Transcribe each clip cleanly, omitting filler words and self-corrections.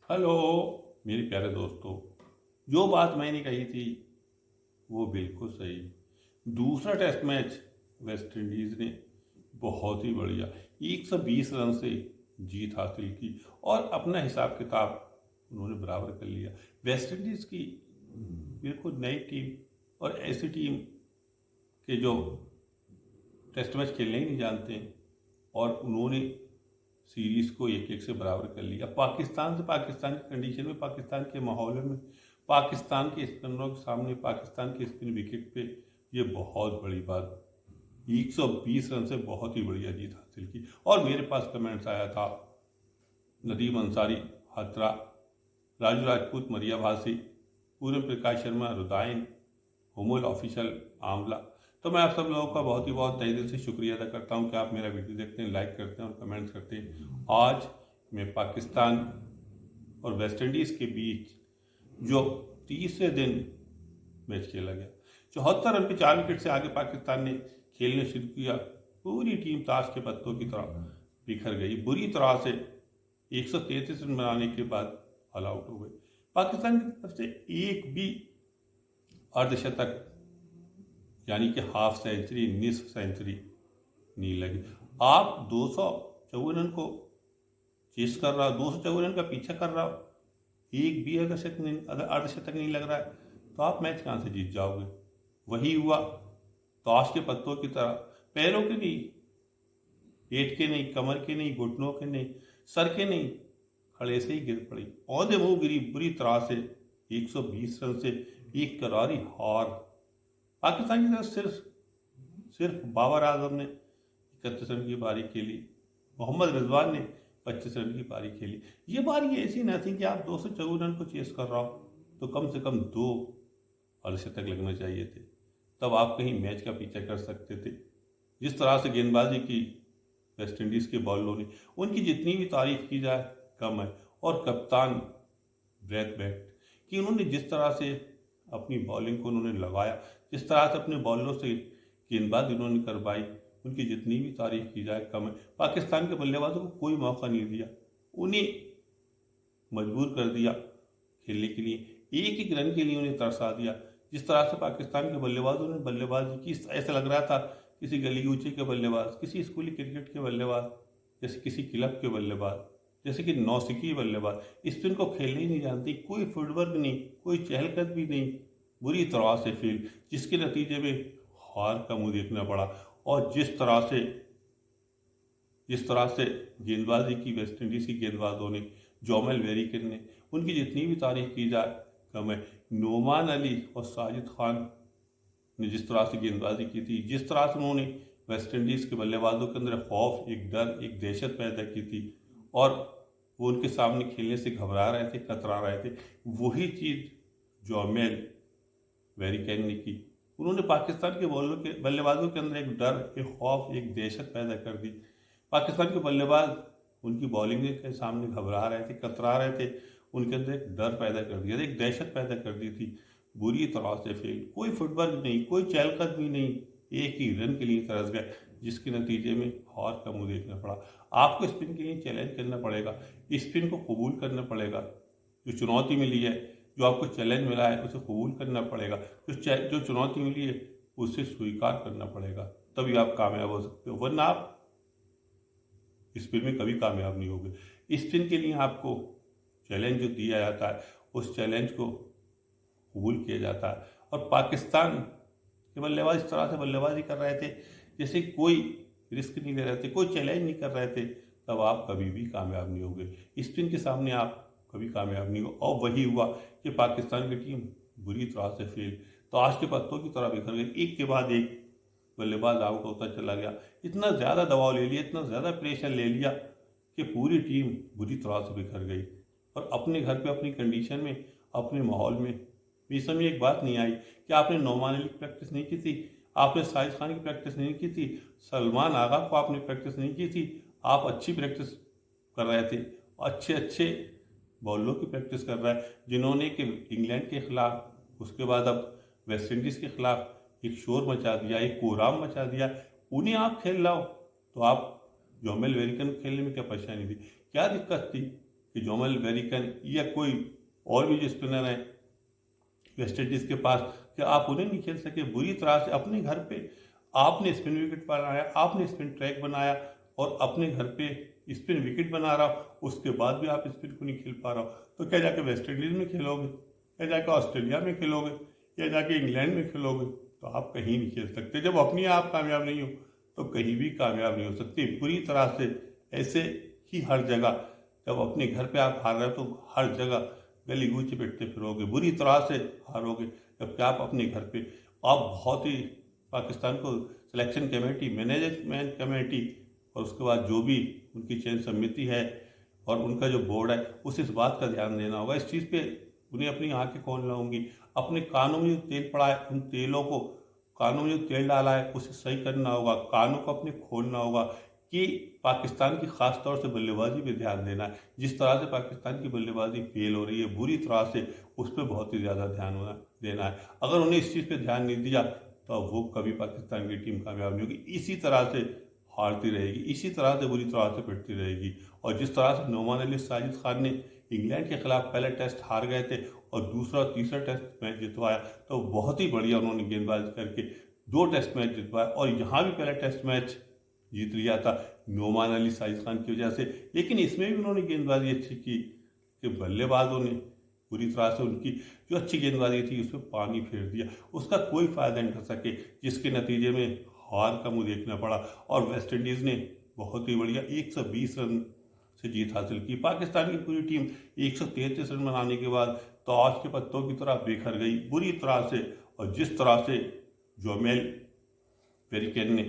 Hello मेरे प्यारे दोस्तों। जो बात मैंने कही थी वो बिल्कुल सही। दूसरा टेस्ट मैच वेस्ट इंडीज ने बहुत ही बढ़िया 120 रन से जीत हासिल की और अपना हिसाब किताब उन्होंने बराबर कर लिया। वेस्ट इंडीज की बिल्कुल नई टीम और ऐसी टीम के जो टेस्ट मैच खेलने ही नहीं जानते हैं, और उन्होंने सीरीज को 1-1 से बराबर कर लिया। पाकिस्तान से, पाकिस्तान की कंडीशन में, पाकिस्तान के माहौल में, पाकिस्तान के स्पिनरों के सामने, पाकिस्तान के स्पिन विकेट पे ये बहुत बड़ी बात। 120 रन से बहुत ही बढ़िया जीत हासिल की। और मेरे पास कमेंट्स आया था नदीम अंसारी, हत्रा, राजू राजपूत, मरिया भासी, पूरन प्रकाश शर्मा, रुदायन, हुमुल ऑफिशियल, आंवला। तो मैं आप सब लोगों का बहुत ही बहुत तहे दिल से शुक्रिया अदा करता हूँ कि आप मेरा वीडियो देखते हैं, लाइक करते हैं और कमेंट्स करते हैं। आज मैं पाकिस्तान और वेस्ट इंडीज़ के बीच जो तीसरे दिन मैच खेला गया, 74 रन पे 4 विकेट से आगे पाकिस्तान ने खेलना शुरू किया। पूरी टीम ताश के पत्तों की तरह बिखर गई। बुरी तरह से 133 रन बनाने के बाद ऑल आउट हो गए। पाकिस्तान की तरफ से एक भी अर्धशतक यानी कि हाफ सेंचुरी, निस्फ सेंचुरी नहीं लगी। आप 254 रन को चेस कर रहा हो, 254 रन का पीछा कर रहा हो, एक भी अर्धशतक नहीं लग रहा है, तो आप मैच कहाँ से जीत जाओगे। वही हुआ ताश के पत्तों की तरह, पैरों के नहीं, पेट के नहीं, कमर के नहीं, घुटनों के नहीं, सर के नहीं, खड़े से ही गिर पड़ी, औंधे मुंह गिरी बुरी तरह से। 120 रन से एक करारी हार। पाकिस्तान की तरफ सिर्फ सिर्फ बाबर आजम ने 31 रन की पारी खेली, मोहम्मद रिजवान ने 25 रन की पारी खेली। ये पारी ऐसी न थी कि आप 254 रन को चेस कर रहा हो, तो कम से कम 2 अर्धशतक लगना चाहिए थे, तब आप कहीं मैच का पीछा कर सकते थे। जिस तरह से गेंदबाजी की वेस्ट इंडीज़ के बॉलरों ने, उनकी जितनी भी तारीफ की जाए कम है। और कप्तान ब्रैथ बैट कि उन्होंने जिस तरह से अपनी बॉलिंग को उन्होंने लगाया, जिस तरह से अपने बॉलरों से गेंदबाजी उन्होंने करवाई, उनकी जितनी भी तारीफ की जाए कम है। पाकिस्तान के बल्लेबाजों को कोई मौका नहीं दिया, उन्हें मजबूर कर दिया खेलने के लिए, एक एक रन के लिए उन्हें तरसा दिया। जिस तरह से पाकिस्तान के बल्लेबाजों ने बल्लेबाजी की, ऐसा लग रहा था किसी गली कूचे के बल्लेबाज, किसी स्कूली क्रिकेट के बल्लेबाज, जैसे किसी क्लब के बल्लेबाज, जैसे कि नौसिखी बल्लेबाज स्पिन को खेलने ही नहीं जानती। कोई फुटवर्क नहीं, कोई चहलकदमी नहीं, बुरी तरह से फेल, जिसके नतीजे में हार का मुंह देखना पड़ा। और जिस तरह से गेंदबाजी की वेस्ट इंडीज़ की गेंदबाजों ने, जोमेल वेरिकन ने, उनकी जितनी भी तारीफ की जाए कम है। नोमान अली और साजिद खान ने जिस तरह से गेंदबाजी की थी, जिस तरह से उन्होंने वेस्ट इंडीज़ के बल्लेबाजों के अंदर खौफ, एक डर, एक दहशत पैदा की थी, और वो उनके सामने खेलने से घबरा रहे थे, कतरा रहे थे, वही चीज़ जोमेल वेरिकन ने की। उन्होंने पाकिस्तान के बॉलरों के बल्लेबाजों के अंदर एक डर, एक खौफ, एक दहशत पैदा कर दी। पाकिस्तान के बल्लेबाज उनकी बॉलिंग के सामने घबरा रहे थे, कतरा रहे थे, उनके अंदर एक डर पैदा कर दिया था, एक दहशत पैदा कर दी थी। बुरी तरह से फेल, कोई फुटवर्क नहीं, कोई चहलकदमी नहीं, एक ही रन के लिए तरस गए, जिसके नतीजे में हार का मुंह देखना पड़ा। आपको स्पिन के लिए चैलेंज करना पड़ेगा, स्पिन को कबूल करना पड़ेगा। जो चुनौती मिली है, जो आपको चैलेंज मिला है, उसे कबूल करना पड़ेगा। जो चुनौती मिली है उसे स्वीकार करना पड़ेगा, तभी आप कामयाब हो सकते हो, वरना आप स्पिन में कभी कामयाब नहीं होगे। स्पिन के लिए आपको चैलेंज जो दिया जाता है, उस चैलेंज को कबूल किया जाता है। और पाकिस्तान के बल्लेबाज इस तरह से बल्लेबाजी कर रहे थे जैसे कोई रिस्क नहीं ले रहे थे, कोई चैलेंज नहीं कर रहे थे, तब आप कभी भी कामयाब नहीं होगे। स्पिन के सामने आप कभी कामयाब नहीं हो। और वही हुआ कि पाकिस्तान की टीम बुरी तरह से फेल, तो आज के पत्तों की तरह बिखर गई, एक के बाद एक बल्लेबाज आउट होता चला गया। इतना ज़्यादा दबाव ले लिया, इतना ज़्यादा प्रेशर ले लिया कि पूरी टीम बुरी तरह से बिखर गई। और अपने घर पे, अपनी कंडीशन में, अपने माहौल में, बीच में एक बात नहीं आई कि आपने नोमान अली की प्रैक्टिस नहीं की थी, आपने साजिद खान की प्रैक्टिस नहीं की थी, सलमान आगा को आपने प्रैक्टिस नहीं की थी। आप अच्छी प्रैक्टिस कर रहे थे, अच्छे अच्छे बॉलरों की प्रैक्टिस कर रहा है, जिन्होंने कि इंग्लैंड के खिलाफ, उसके बाद अब वेस्ट इंडीज़ के खिलाफ एक शोर मचा दिया, एक कोहराम मचा दिया, उन्हें आप खेल रहे हो। तो आप जोमेल वेरिकन खेलने में क्या परेशानी थी, क्या दिक्कत थी। कि जोमेल वेरिकन या कोई और भी जो स्पिनर हैं वेस्ट इंडीज़ के पास, कि आप उन्हें नहीं खेल सके। बुरी तरह से अपने घर पे आपने स्पिन विकेट बनाया, आपने स्पिन ट्रैक बनाया और अपने घर पे स्पिन विकेट बना रहा हो, उसके बाद भी आप स्पिन को नहीं खेल पा रहा हो, तो क्या जाके वेस्ट इंडीज़ में खेलोगे, क्या जाके ऑस्ट्रेलिया में खेलोगे, या जाके इंग्लैंड में खेलोगे? तो आप कहीं नहीं खेल सकते। जब अपनी आप कामयाब नहीं हो तो कहीं भी कामयाब नहीं हो सकती। पूरी तरह से ऐसे ही हर जगह जब अपने घर पे आप हार रहे हो तो हर जगह गली गूंचे पिटते फिरोगे, बुरी तरह से हारोगे। जबकि आप अपने घर पे आप बहुत ही पाकिस्तान को सिलेक्शन कमेटी, मैनेजमेंट कमेटी और उसके बाद जो भी उनकी चयन समिति है और उनका जो बोर्ड है, उसे इस बात का ध्यान देना होगा। इस चीज़ पे उन्हें अपनी आंखें खोलना होंगी। अपने कानों में जो तेल पड़ा है, उन तेलों को, कानों में जो तेल डाला है उसे सही करना होगा। कानों को अपने खोलना होगा कि पाकिस्तान की खास तौर से बल्लेबाजी पे ध्यान देना है। जिस तरह से पाकिस्तान की बल्लेबाजी फेल हो रही है बुरी तरह से, उस पर बहुत ही ज़्यादा ध्यान देना है। अगर उन्हें इस चीज़ पे ध्यान नहीं दिया तो वो कभी पाकिस्तान की टीम कामयाब नहीं होगी। इसी तरह से हारती रहेगी, इसी तरह से बुरी तरह से पिटती रहेगी। और जिस तरह से नोमान अली साजिद खान ने इंग्लैंड के खिलाफ पहले टेस्ट हार गए थे और दूसरा और तीसरा टेस्ट मैच जितवाया, तो बहुत ही बढ़िया उन्होंने गेंदबाजी करके 2 टेस्ट मैच जितवाया और यहाँ भी पहला टेस्ट मैच जीत लिया था नोमान अली साजिद खान की वजह से। लेकिन इसमें भी उन्होंने गेंदबाजी अच्छी की कि बल्लेबाजों ने पूरी तरह से उनकी जो अच्छी गेंदबाजी थी उसमें पानी फेर दिया, उसका कोई फायदा नहीं उठा सके, जिसके नतीजे में हार का मुंह देखना पड़ा। और वेस्ट इंडीज़ ने बहुत ही बढ़िया 120 रन से जीत हासिल की। पाकिस्तान की पूरी टीम 133 रन बनाने के बाद ताश के पत्तों की तरह बिखर गई बुरी तरह से। और जिस तरह से जोमेल वेरिकन ने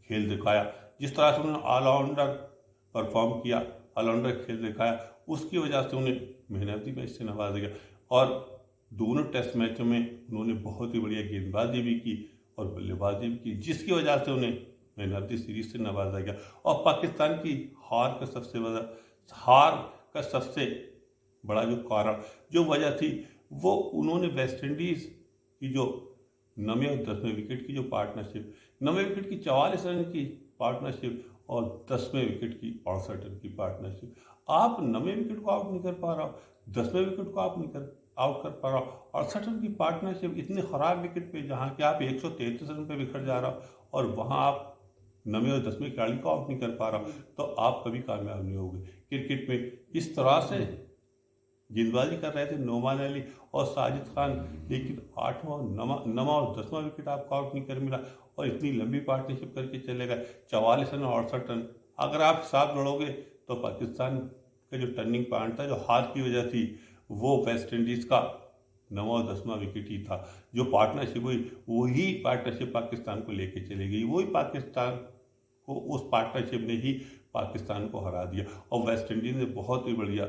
खेल दिखाया, जिस तरह से उन्होंने ऑलराउंडर परफॉर्म किया, ऑलराउंडर खेल दिखाया, उसकी वजह से उन्हें मैन ऑफ द मैच से नवाजा गया। और दोनों टेस्ट मैचों में उन्होंने बहुत ही बढ़िया गेंदबाजी भी की और बल्लेबाजी भी की, जिसकी वजह से उन्हें मैन ऑफ द सीरीज से नवाजा गया। और पाकिस्तान की हार का सबसे बड़ा जो कारण, जो वजह थी, वो उन्होंने वेस्ट इंडीज़ की जो 9वें और 10वें विकेट की जो पार्टनरशिप, 9वें विकेट की 44 रन की पार्टनरशिप और 10वें विकेट की 68 रन की पार्टनरशिप, आप 9वें विकेट को आउट नहीं कर पा रहा हो, 10वें विकेट को आप नहीं आउट कर पा रहा हो, 68 रन की पार्टनरशिप इतने ख़राब विकेट पे जहाँ कि आप 133 रन पे बिखर जा रहा हो और वहाँ आप 9वें और 10वें खिलाड़ी को आउट नहीं कर पा रहा हो, तो आप कभी कामयाब नहीं होगे। क्रिकेट में इस तरह से गेंदबाजी कर रहे थे नोमान अली और साजिद खान, लेकिन 8वां, 9वां और 10वां विकेट आपको आउट नहीं कर मिला और इतनी लंबी पार्टनरशिप करके चले गए 44 रन और 68 रन। अगर आप हिसाब जोड़ोगे तो पाकिस्तान का जो टर्निंग पॉइंट था, जो हार की वजह थी, वो वेस्ट इंडीज़ का 9वां और 10वां विकेट ही था। जो पार्टनरशिप हुई वही पार्टनरशिप पाकिस्तान को लेके चली गई, वही पाकिस्तान को, उस पार्टनरशिप ने ही पाकिस्तान को हरा दिया। और वेस्ट इंडीज़ ने बहुत ही बढ़िया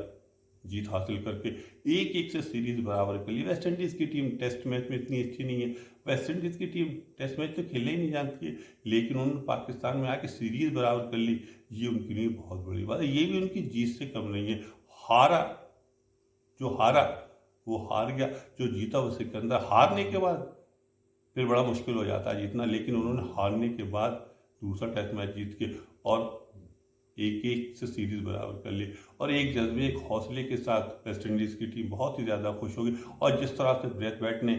जीत हासिल करके 1-1 से सीरीज बराबर कर ली। वेस्ट इंडीज़ की टीम टेस्ट मैच में इतनी अच्छी नहीं है, वेस्ट इंडीज़ की टीम टेस्ट मैच तो खेलने ही नहीं जानती है, लेकिन उन्होंने पाकिस्तान में आके सीरीज बराबर कर ली, ये उनके लिए बहुत बड़ी बात है। ये भी उनकी जीत से कम नहीं है। जो हारा वो हार गया, जो जीता वो सिकंदर। हारने के बाद फिर बड़ा मुश्किल हो जाता है जीतना, लेकिन उन्होंने हारने के बाद दूसरा टेस्ट मैच जीत के और 1-1 से सीरीज बराबर कर ली और एक जज्बे, एक हौसले के साथ वेस्ट इंडीज़ की टीम बहुत ही ज़्यादा खुश होगी। और जिस तरह से ब्रैथवेट ने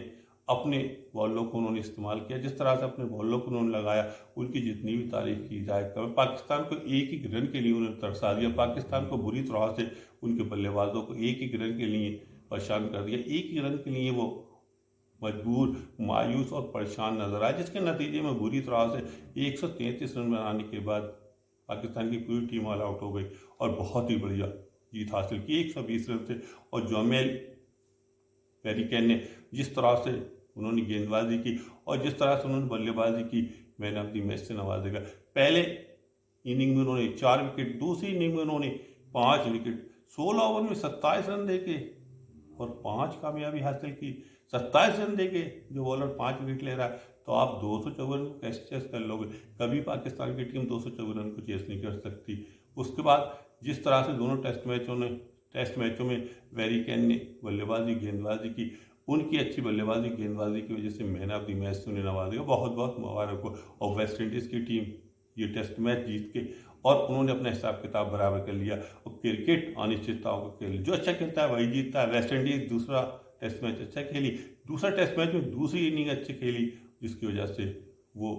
अपने बॉलों को उन्होंने इस्तेमाल किया, जिस तरह से अपने बॉलों को उन्होंने लगाया, उनकी जितनी भी तारीफ की जाए कम। पाकिस्तान को एक एक रन के लिए उन्होंने तरसा दिया, पाकिस्तान को बुरी तरह से उनके बल्लेबाजों को एक एक रन के लिए परेशान कर दिया, एक ही रन के लिए वो मजबूर, मायूस और परेशान नजर आए, जिसके नतीजे में बुरी तरह से 133 रन बनाने के बाद पाकिस्तान की पूरी टीम ऑल आउट हो गई और बहुत ही बढ़िया जीत हासिल की 120 रन से। और जोमेल वेरिकन ने जिस तरह से उन्होंने गेंदबाजी की और जिस तरह से उन्होंने बल्लेबाजी की, मैन ऑफ द मैच से नवाजेगा। पहले इनिंग में उन्होंने 4 विकेट, दूसरी इनिंग में उन्होंने 5 विकेट, 16 ओवर में 27 रन देके और 5 कामयाबी हासिल की। 27 रन देके जो बॉलर 5 विकेट ले रहा है, तो आप 224 रन को कैसे चेस कर लोगे? कभी पाकिस्तान की टीम 224 रन को चेस नहीं कर सकती। उसके बाद जिस तरह से दोनों टेस्ट मैचों में वेरिकन ने बल्लेबाजी, गेंदबाजी की, उनकी अच्छी बल्लेबाजी, गेंदबाजी की वजह से मैन ऑफ द मैच से उन्हें नवाजा। बहुत बहुत मुबारक हो। और वेस्ट इंडीज़ की टीम ये टेस्ट मैच जीत के, और उन्होंने अपना हिसाब किताब बराबर कर लिया। और क्रिकेट अनिश्चितताओं का खेल, जो अच्छा खेलता है वही जीतता है। वेस्ट इंडीज दूसरा टेस्ट मैच अच्छा खेली, दूसरा टेस्ट मैच में दूसरी इनिंग अच्छी खेली, जिसकी वजह से वो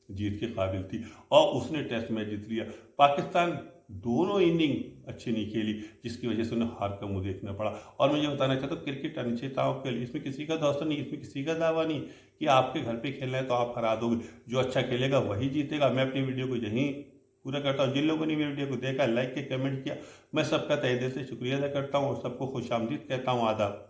जीत के काबिल थी और उसने टेस्ट मैच जीत लिया। पाकिस्तान दोनों इनिंग अच्छी नहीं खेली, जिसकी वजह से उन्हें हार का मुंह देखना पड़ा। और मैं ये बताना चाहता हूँ, क्रिकेट अनिश्चितताओं के लिए, इसमें किसी का दोस्त नहीं, इसमें किसी का दावा नहीं कि आपके घर पे खेलना है तो आप हरा दोगे। जो अच्छा खेलेगा वही जीतेगा। मैं अपनी वीडियो को यहीं पूरा करता हूँ। जिन लोगों ने मेरी वीडियो को देखा, लाइक किया, कमेंट किया, मैं सबका तहे दिल से शुक्रिया अदा करता हूँ और सबको खुश आमदीद कहता हूँ। आदाब।